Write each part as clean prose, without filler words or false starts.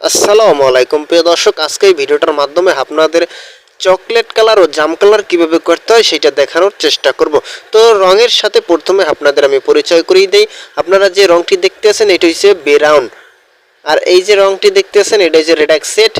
আসসালামু আলাইকুম প্রিয় দর্শক, আজকে এই ভিডিওটার মাধ্যমে আপনাদের চকলেট কালার ও জাম কালার কিভাবে করতে হয় সেটা দেখানোর চেষ্টা করব। তো রঙের সাথে প্রথমে আপনাদের আমি পরিচয় করিয়ে দেই। আপনারা যে রঙটি দেখতে আছেন এটা হচ্ছে ব্রাউন, আর এই যে রঙটি দেখতেছেন এটা হচ্ছে রেডাক্সেট।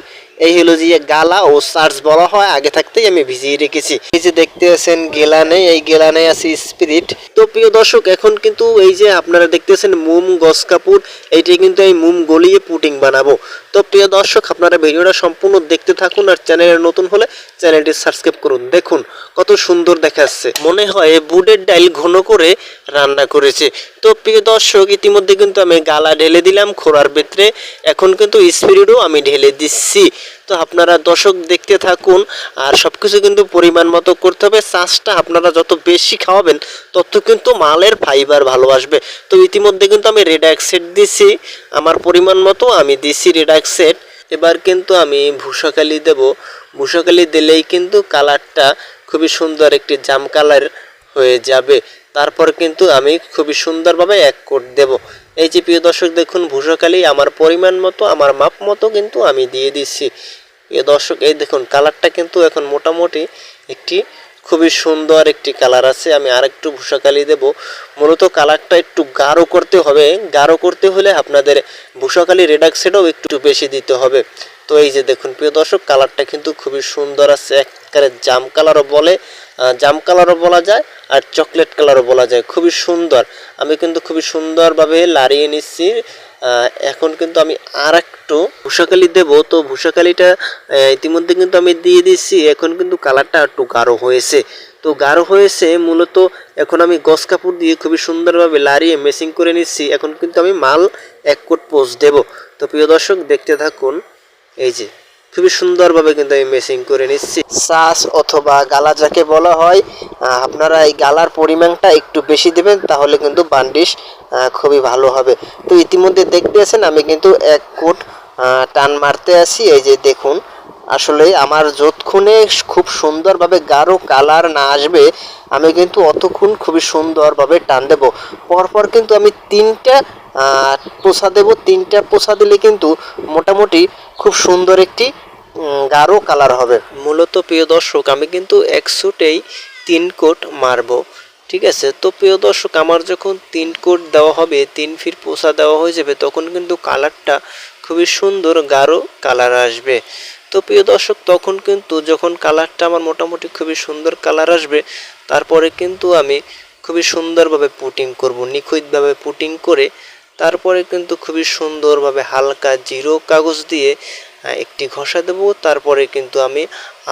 এই হলো যে গালা ও সার্চ বলা হয়, আগে থাকতেই আমি ভিজিয়ে রেখেছি। এই যে দেখতে আছেন গেলানে, এই গেলানে আছে স্পিরিট। তো প্রিয় দর্শক, এখন কিন্তু এই যে আপনারা দেখতেছেন মোম গস কাপুর, এইটি কিন্তু এই মোম গলিয়ে পুটিং বানাবো। তো প্রিয় দর্শক, আপনারা ভিডিওটা সম্পূর্ণ দেখতে থাকুন, আর চ্যানেলে নতুন হলে চ্যানেলটি সাবস্ক্রাইব করুন। দেখুন কত সুন্দর দেখাচ্ছে, মনে হয় বুটের ডাল ঘন করে রান্না করেছে। তো প্রিয় দর্শক, ইতিমধ্যে কিন্তু আমি গালা ঢেলে দিলাম খোরার ভিতরে, এখন কিন্তু স্পিরিটও আমি ঢেলে দিচ্ছি। তো আপনারা দর্শক দেখতে থাকুন, আর সব কিছু কিন্তু পরিমাণ মতো করতে হবে। চাষটা আপনারা যত বেশি খাওয়াবেন তত কিন্তু মালের ফাইবার ভালো আসবে। তো ইতিমধ্যে কিন্তু আমি রেডাক্সেট দিছি, আমার পরিমাণ মতো আমি দিছি রেডাক্সেট। এবার কিন্তু আমি ভূষাকালি দেব। ভূষাকালি দিলেই কিন্তু কালারটা খুবই সুন্দর একটি জাম কালার হয়ে যাবে। তারপর কিন্তু আমি খুবই সুন্দরভাবে এক কোট দেব। এই যে প্রিয় দর্শক দেখুন, ভূষাকালি আমার পরিমাণ মতো, আমার মাপ মতো কিন্তু আমি দিয়ে দিচ্ছি। প্রিয় দর্শক, এই দেখুন কালারটা কিন্তু এখন মোটামুটি একটি খুবই সুন্দর একটি কালার আছে। আমি আরেকটু ভূষাকালি দেব। মূলত কালারটা একটু গাঢ় করতে হবে, গাঢ় করতে হলে আপনাদের ভূষাকালি রেডাক্সেটও একটু বেশি দিতে হবে। তো এই যে দেখুন প্রিয় দর্শক, কালারটা কিন্তু খুবই সুন্দর আছে, একবারে জাম কালারও বলে, জাম কালারও বলা যায়, আর চকলেট কালারও বলা যায়। খুবই সুন্দর, আমি কিন্তু খুবই সুন্দরভাবে লাড়িয়ে নিচ্ছি। এখন কিন্তু আমি আর একটু ভূষাকালি দেব। তো ভূষাকালিটা ইতিমধ্যে কিন্তু আমি দিয়ে দিচ্ছি। এখন কিন্তু কালারটা একটু গাঢ় হয়েছে। তো গাঢ় হয়েছে মূলত, এখন আমি গস কাপড় দিয়ে খুবই সুন্দরভাবে লাড়িয়ে মেসিং করে নিচ্ছি। এখন কিন্তু আমি মাল এক কোট পোস্ট দেব। তো প্রিয় দর্শক দেখতে থাকুন, এই যে খুবই সুন্দরভাবে কিন্তু আমি মেসিং করে নিচ্ছি। সাস অথবা গালা যাকে বলা হয়, আপনারা এই গালার পরিমাণটা একটু বেশি দেবেন, তাহলে কিন্তু বান্ডিশ খুবই ভালো হবে। তো ইতিমধ্যে দেখতে আছেন আমি কিন্তু এক কোট টান মারতে আসি। এই যে দেখুন, আসলে আমার যতক্ষণে খুব সুন্দরভাবে গাঢ় কালার না আসবে, আমি কিন্তু অতক্ষণ খুবই সুন্দরভাবে টান দেব। পরপর কিন্তু আমি তিনটা পোছা দেব। তিনটা পোছা দিলে কিন্তু মোটামুটি খুব সুন্দর একটি গাঢ় কালার হবে। মূলত প্রিয় দর্শক, আমি কিন্তু এক শুটেই 3 কোট মারবো, ঠিক আছে। তো প্রিয় দর্শক, আমার যখন 3 কোট দেওয়া হবে, 3 ফিট পোছা দেওয়া হয়ে যাবে, তখন কিন্তু কালারটা খুবই সুন্দর গাঢ় কালার আসবে। তো প্রিয় দর্শক, তখন কিন্তু যখন কালারটা আমার মোটামুটি খুবই সুন্দর কালার আসবে, তারপরে কিন্তু আমি খুবই সুন্দরভাবে পুটিং করব, নিখুঁতভাবে পুটিং করে তারপরে কিন্তু খুবই সুন্দরভাবে হালকা জিরো কাগজ দিয়ে একটি ঘষা দেব। তারপরে কিন্তু আমি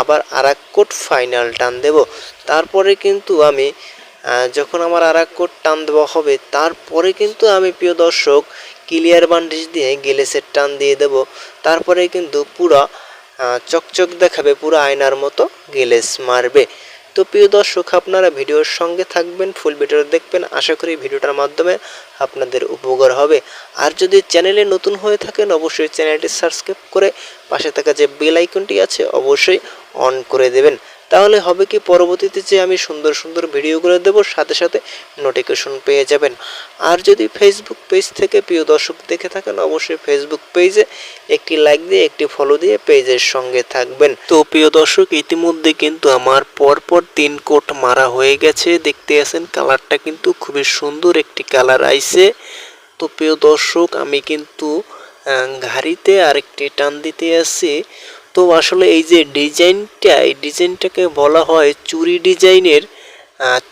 আবার আর এক কোট ফাইনাল টান দেব। তারপরে কিন্তু আমি যখন আমার আর এক কোট টান দেওয়া হবে, তারপরে কিন্তু আমি প্রিয় দর্শক ক্লিয়ার বান্ডিশ দিয়ে গেলেসের টান দিয়ে দেব। তারপরে কিন্তু পুরো চকচক দেখাবে, পুরো আয়নার মতো গেলেস মারবে। তো প্রিয় দর্শক, আপনারা ভিডিওর সঙ্গে থাকবেন, ফুল ভিডিও দেখবেন। আশা করি ভিডিওটার মাধ্যমে আপনাদের উপকার হবে। আর যদি চ্যানেলে নতুন হয়ে থাকেন, অবশ্যই চ্যানেলটি সাবস্ক্রাইব করে পাশে থাকা যে বেল আইকনটি আছে অবশ্যই অন করে দেবেন। তাহলে হবে কি, পরবর্তীতে যে আমি সুন্দর সুন্দর ভিডিওগুলো দেব, সাথে সাথে নোটিফিকেশন পেয়ে যাবেন। আর যদি ফেসবুক পেজ থেকে প্রিয় দর্শক দেখে থাকেন, অবশ্যই ফেসবুক পেজে একটি লাইক দিয়ে একটি ফলো দিয়ে পেজের সঙ্গে থাকবেন। তো প্রিয় দর্শক, ইতিমধ্যে কিন্তু আমার পরপর 3 কোট মারা হয়ে গেছে। দেখতে আছেন কালারটা কিন্তু খুবই সুন্দর একটি কালার আইছে। তো প্রিয় দর্শক, আমি কিন্তু ঘাড়িতে আরেকটি টান দিতে আসছি। তো আসলে এই যে ডিজাইনটা, এই ডিজাইনটাকে বলা হয় চুরি ডিজাইনের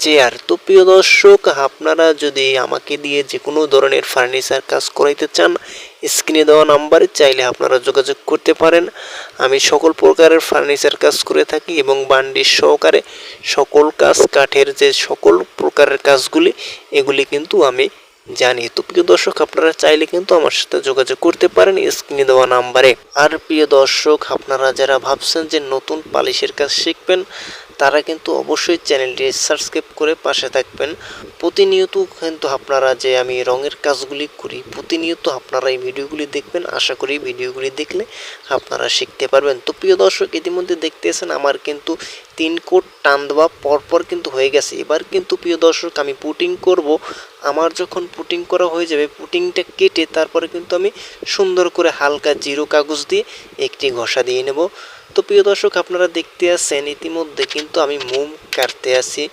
চেয়ার। তো প্রিয় দর্শক, আপনারা যদি আমাকে দিয়ে যে কোনো ধরনের ফার্নিচার কাজ করাইতে চান, স্ক্রিনে দেওয়া নাম্বারে চাইলে আপনারা যোগাযোগ করতে পারেন। আমি সকল প্রকারের ফার্নিচার কাজ করে থাকি এবং বান্ডিশ সহকারে সকল কাজ, কাঠের যে সকল প্রকারের কাজগুলি, এগুলি কিন্তু আমি জানি। তো প্রিয় দর্শক, আপনারা চাইলে কিন্তু আমার সাথে যোগাযোগ করতে পারেন স্ক্রিনে দেওয়া নাম্বারে। আর প্রিয় দর্শক, আপনারা যারা ভাবছেন যে নতুন পালিশের কাজ শিখবেন, তারা কিন্তু অবশ্যই চ্যানেলটি সাবস্ক্রাইব করে পাশে থাকবেন। প্রতিনিয়ত কিন্তু আপনারা যে আমি রঙের কাজগুলি করি, প্রতিনিয়ত আপনারা এই ভিডিওগুলি দেখবেন। আশা করি ভিডিওগুলি দেখলে আপনারা শিখতে পারবেন। তো প্রিয় দর্শক, ইতিমধ্যে দেখতেছেন আমার কিন্তু 3 কোট টান দেওয়া পরপর কিন্তু হয়ে গেছে। এবার কিন্তু প্রিয় দর্শক আমি পুটিং করব। আমার যখন পুটিং করা হয়ে যাবে, পুটিংটা কেটে তারপরে কিন্তু আমি সুন্দর করে হালকা জিরো কাগজ দিয়ে একটি ঘষা দিয়ে নেব। তো প্রিয় দর্শক, আপনারা দেখতে আছেন ইতিমধ্যে কিন্তু আমি মোম কাটতে আসি।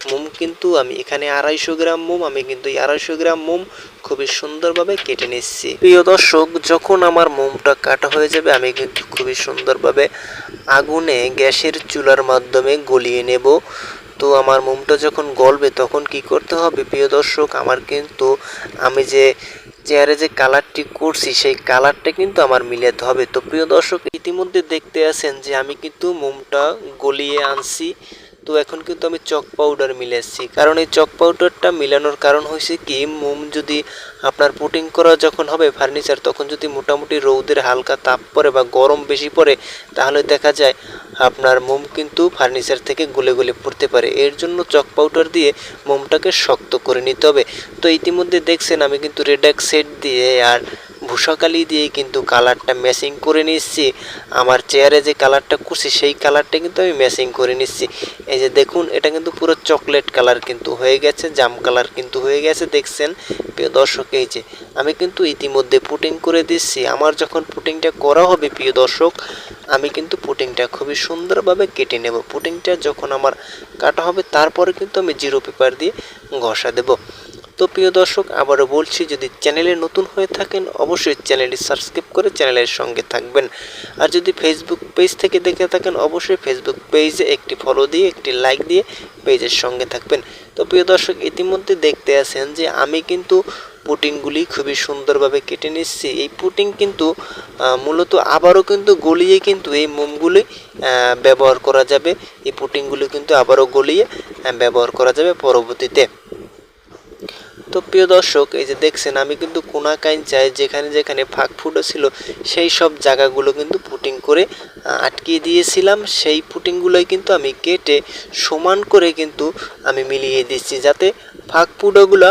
মোম কিন্তু আমি এখানে 250 গ্রাম মোম, আমি কিন্তু এই 250 গ্রাম মোম খুবই সুন্দরভাবে কেটে নিচ্ছি। প্রিয় দর্শক, যখন আমার মোমটা কাটা হয়ে যাবে আমি কিন্তু খুবই সুন্দরভাবে আগুনে গ্যাসের চুলার মাধ্যমে গলিয়ে নেব। তো আমার মোমটা যখন গলবে তখন কি করতে হবে প্রিয় দর্শক, আমার কিন্তু আমি যে চেয়ারে যে কালারটি করছি সেই কালারটা কিন্তু আমার মিলাতে হবে। তো প্রিয় দর্শক, ইতিমধ্যে দেখতে আছেন যে আমি কিন্তু মোমটা গলিয়ে আনছি। তো এখন কিন্তু আমি চক পাউডার মিলাচ্ছি, কারণ এই চক পাউডারটা মিলানোর কারণ হয়েছে কি, মোম যদি আপনার পুটিং করা যখন হবে ফার্নিচার, তখন যদি মোটামুটি রৌদের হালকা তাপ পড়ে বা গরম বেশি পড়ে, তাহলে দেখা যায় আপনার মোম কিন্তু ফার্নিচার থেকে গলে গলে পড়তে পারে। এর জন্য চক পাউডার দিয়ে মোমটাকে শক্ত করে নিতে হবে। তো ইতিমধ্যে দেখছেন আমি কিন্তু রেডাক্স সেট দিয়ে আর ভূষাকালি দিয়ে কিন্তু কালারটা ম্যাচিং করে নিচ্ছি। আমার চেয়ারে যে কালারটা করছি সেই কালারটা কিন্তু আমি ম্যাচিং করে নিচ্ছি। এই যে দেখুন, এটা কিন্তু পুরো চকলেট কালার কিন্তু হয়ে গেছে, জাম কালার কিন্তু হয়ে গেছে। দেখছেন প্রিয় দর্শক, এই যে আমি কিন্তু ইতিমধ্যে পুটিং করে দিচ্ছি। আমার যখন পুটিংটা করা হবে প্রিয় দর্শক, আমি কিন্তু পুটিংটা খুবই সুন্দরভাবে কেটে নেব। পুটিংটা যখন আমার কাটা হবে তারপরে কিন্তু আমি জিরো পেপার দিয়ে ঘষা দেব। তো প্রিয় দর্শক, আবারও বলছি, যদি চ্যানেলে নতুন হয়ে থাকেন অবশ্যই চ্যানেলটি সাবস্ক্রাইব করে চ্যানেলের সঙ্গে থাকবেন। আর যদি ফেসবুক পেজ থেকে দেখে থাকেন অবশ্যই ফেসবুক পেজে একটি ফলো দিয়ে একটি লাইক দিয়ে পেজের সঙ্গে থাকবেন। তো প্রিয় দর্শক, ইতিমধ্যে দেখতে আছেন যে আমি কিন্তু পুটিংগুলি খুবই সুন্দরভাবে কেটে নিচ্ছি। এই পুটিং কিন্তু মূলত আবারও কিন্তু গলিয়ে কিন্তু এই মোমগুলি ব্যবহার করা যাবে। এই পুটিংগুলি কিন্তু আবারও গলিয়ে ব্যবহার করা যাবে পরবর্তীতে। তো প্রিয় দর্শক, এই যে দেখছেন আমি কিন্তু কোনা কাইঞ্চায় যেখানে যেখানে ফাঁক ফুটো ছিল সেই সব জায়গাগুলো কিন্তু পুটিং করে আটকিয়ে দিয়েছিলাম। সেই পুটিংগুলোই কিন্তু আমি কেটে সমান করে কিন্তু আমি মিলিয়ে দিচ্ছি, যাতে ফাঁক ফুটোগুলো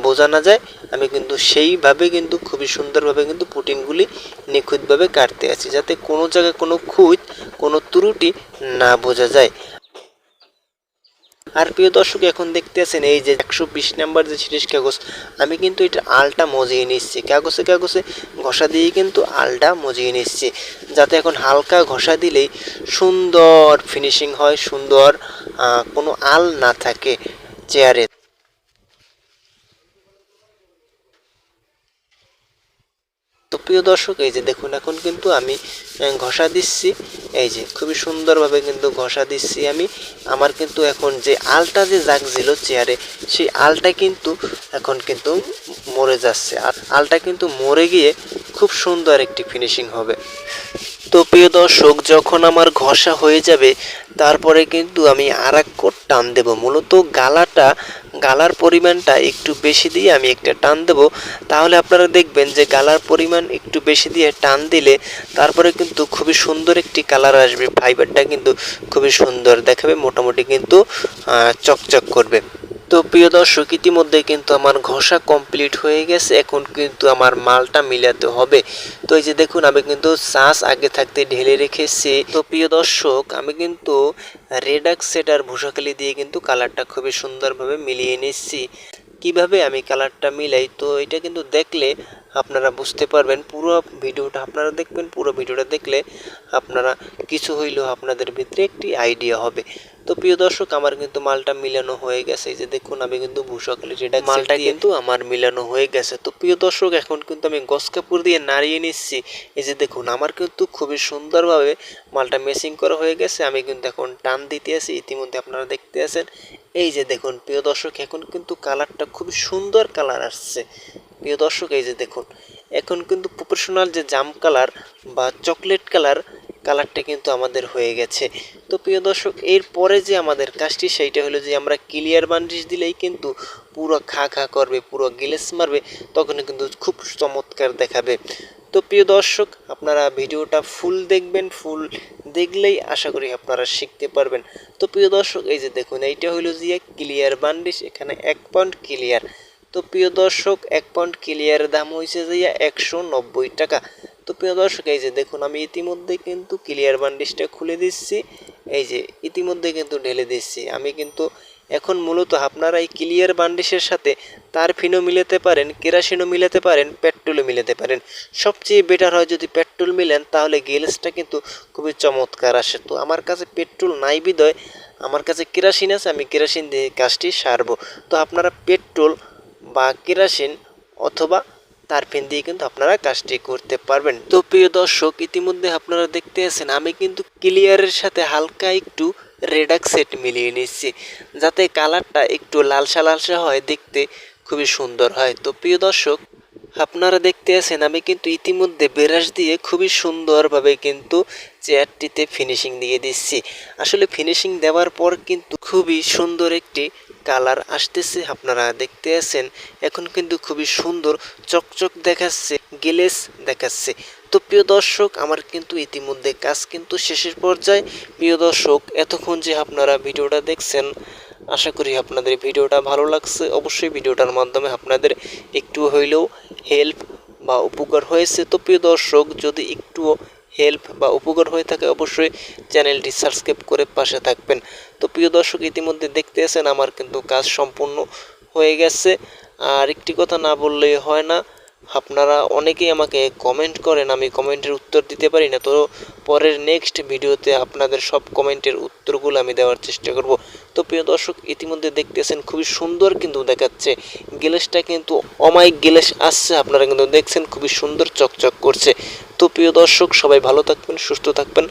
বোঝা না যায়। আমি কিন্তু সেইভাবে কিন্তু খুবই সুন্দরভাবে কিন্তু পুটিংগুলি নিখুঁতভাবে কাটতে আছি, যাতে কোনো জায়গায় কোনো খুঁত কোনো ত্রুটি না বোঝা যায়। আর প্রিয় দর্শক, এখন দেখতে আছেন এই যে 120 নাম্বার যে ছিরিশ কাগজ, আমি কিন্তু এটা আলটা মজিয়ে নিচ্ছি। কাগজে কাগজে ঘষা দিয়ে কিন্তু আলটা মজিয়ে নিচ্ছি, যাতে এখন হালকা ঘষা দিলেই সুন্দর ফিনিশিং হয়, সুন্দর কোনো আল না থাকে চেয়ারে। তো প্রিয় দর্শক, এই যে দেখুন এখন কিন্তু আমি ঘষা দিচ্ছি। এই যে খুবই সুন্দরভাবে কিন্তু ঘষা দিচ্ছি আমি। আমার কিন্তু এখন যে আলটা যে জাগছিল চেয়ারে, সেই আলটা কিন্তু এখন কিন্তু মরে যাচ্ছে, আর আলটা কিন্তু মরে গিয়ে খুব সুন্দর একটি ফিনিশিং হবে। তো প্রিয় দর্শক, যখন আমার ঘষা হয়ে যাবে তারপরে কিন্তু আমি আর এক কোট টান দেব। মূলত গালার পরিমাণটা একটু বেশি দিয়ে আমি একটা টান দেব। তাহলে আপনারা দেখবেন যে গালার পরিমাণ একটু বেশি দিয়ে টান দিলে তারপরে কিন্তু খুবই সুন্দর একটি কালার আসবে। ফাইবারটা কিন্তু খুবই সুন্দর দেখাবে, মোটামুটি কিন্তু চকচক করবে। তো প্রিয় দর্শক, ইতিমধ্যে কিন্তু আমার ঘষা কমপ্লিট হয়ে গেছে। এখন কিন্তু আমার মালটা মিলাতে হবে। তো এই যে দেখুন, আমি কিন্তু সাস আগে থাকতে ঢেলে রেখেছি। তো প্রিয় দর্শক, আমি কিন্তু রেডাক্স সেট আর ভূষাকালি দিয়ে কিন্তু কালারটা খুবই সুন্দরভাবে মিলিয়ে নিচ্ছি। কিভাবে আমি কালারটা মিলাই, তো এটা কিন্তু দেখলে আপনারা বুঝতে পারবেন। পুরো ভিডিওটা আপনারা দেখবেন, পুরো ভিডিওটা দেখলে আপনারা কিছু হইলেও আপনাদের ভিতরে একটি আইডিয়া হবে। তো প্রিয় দর্শক, আমার কিন্তু মালটা মিলানো হয়ে গেছে। এই যে দেখুন, আমি কিন্তু ভূষাকালি রেডাক্স মালটা কিন্তু আমার মিলানো হয়ে গেছে। তো প্রিয় দর্শক, এখন কিন্তু আমি গস কাপড় দিয়ে নাড়িয়ে নিচ্ছি। এই যে দেখুন, আমার কিন্তু খুবই সুন্দরভাবে মালটা মেসিং করা হয়ে গেছে। আমি কিন্তু এখন টান দিতে আছি, ইতিমধ্যে আপনারা দেখতে আছেন। এই যে দেখুন প্রিয় দর্শক, এখন কিন্তু কালারটা খুবই সুন্দর কালার আসছে। প্রিয় দর্শক, এই যে দেখুন, এখন কিন্তু প্রফেশনাল যে জাম কালার বা চকলেট কালারটা কিন্তু আমাদের হয়ে গেছে। তো প্রিয় দর্শক, এরপরে যে আমাদের কাজটি সেইটা হলো যে আমরা ক্লিয়ার বান্ডিশ দিলেই কিন্তু পুরো খা খা করবে, পুরো গিলেস মারবে, তখন কিন্তু খুব চমৎকার দেখাবে। তো প্রিয় দর্শক, আপনারা ভিডিওটা ফুল দেখবেন, ফুল দেখলেই আশা করি আপনারা শিখতে পারবেন। তো প্রিয় দর্শক, এই যে দেখুন, এইটা হইলো যে ক্লিয়ার বান্ডিশ, এখানে 1 পাউন্ড ক্লিয়ার। তো প্রিয় দর্শক, 1 পাউন্ড ক্লিয়ারের দাম হয়েছে যে 190 টাকা। তো প্রিয় দর্শক, এই যে দেখুন, আমি ইতিমধ্যে কিন্তু ক্লিয়ার বান্ডিশটা খুলে দিচ্ছি, এই যে ইতিমধ্যে কিন্তু ঢেলে দিচ্ছি। আমি কিন্তু এখন মূলত আপনারা এই ক্লিয়ার বান্ডিশের সাথে তারফিনও মিলাতে পারেন, কেরাসিনও মিলাতে পারেন, পেট্রোলও মিলাতে পারেন। সবচেয়ে বেটার হয় যদি পেট্রোল মিলেন, তাহলে গ্লেজটা কিন্তু খুবই চমৎকার আসে। তো আমার কাছে পেট্রোল নাই বিদয় আমার কাছে কেরাসিন আছে, আমি কেরাসিন দিয়ে কাজটি সারবো। তো আপনারা পেট্রোল বা কেরাসিন অথবা তারফিন দিয়ে কিন্তু আপনারা কাজটি করতে পারবেন। তো প্রিয় দর্শক, ইতিমধ্যে আপনারা দেখতে আছেন আমি কিন্তু ক্লিয়ারের সাথে হালকা একটু রেডাক্সেট মিলিয়ে নিচ্ছি, যাতে কালারটা একটু লালসা লালসা হয়, দেখতে খুবই সুন্দর হয়। তো প্রিয় দর্শক, আপনারা দেখতে আছেন আমি কিন্তু ইতিমধ্যে ব্রাশ দিয়ে খুবই সুন্দরভাবে কিন্তু চেয়ারটিতে ফিনিশিং দিয়ে দিচ্ছি। আসলে ফিনিশিং দেওয়ার পর কিন্তু খুবই সুন্দর একটি কালার আসতেছে, আপনারা দেখতে আছেন। এখন কিন্তু খুবই সুন্দর চকচক দেখাচ্ছে, গ্লেজ দেখাচ্ছে। তো প্রিয় দর্শক, আমার কিন্তু ইতিমধ্যে কাজ কিন্তু শেষের পর্যায়ে। প্রিয় দর্শক, এতক্ষণ যে আপনারা ভিডিওটা দেখছেন, আশা করি আপনাদের ভিডিওটা ভালো লাগছে। অবশ্যই ভিডিওটার মাধ্যমে আপনাদের একটু হইলেও হেল্প বা উপকার হয়েছে। তো প্রিয় দর্শক, যদি একটুও হেল্প বা উপকার হয়ে থাকে, অবশ্যই চ্যানেলটি সাবস্ক্রাইব করে পাশে থাকবেন। তো প্রিয় দর্শক, ইতিমধ্যে দেখতে আছেন আমার কিন্তু কাজ সম্পূর্ণ হয়ে গেছে। আর একটি কথা না বললেই হয় না, আপনারা অনেকেই আমাকে কমেন্ট করেন, আমি কমেন্টের উত্তর দিতে পারি না। তো পরের নেক্সট ভিডিওতে আপনাদের সব কমেন্টের উত্তরগুলো আমি দেওয়ার চেষ্টা করব। তো প্রিয় দর্শক, ইতিমধ্যে দেখতেছেন খুবই সুন্দর কিন্তু দেখাচ্ছে, গ্লেজটা কিন্তু অমায়িক গ্লেজ আসছে, আপনারা কিন্তু দেখছেন খুবই সুন্দর চকচক করছে। তো প্রিয় দর্শক, সবাই ভালো থাকবেন, সুস্থ থাকবেন,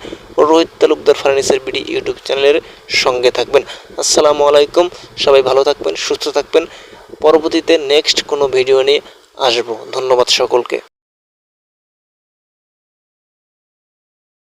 Rohit Talukdar furniture BD YouTube চ্যানেলের সঙ্গে থাকবেন। আসসালামু আলাইকুম, সবাই ভালো থাকবেন, সুস্থ থাকবেন। পরবর্তীতে নেক্সট কোনো ভিডিও নিয়ে আসবো। ধন্যবাদ সকলকে।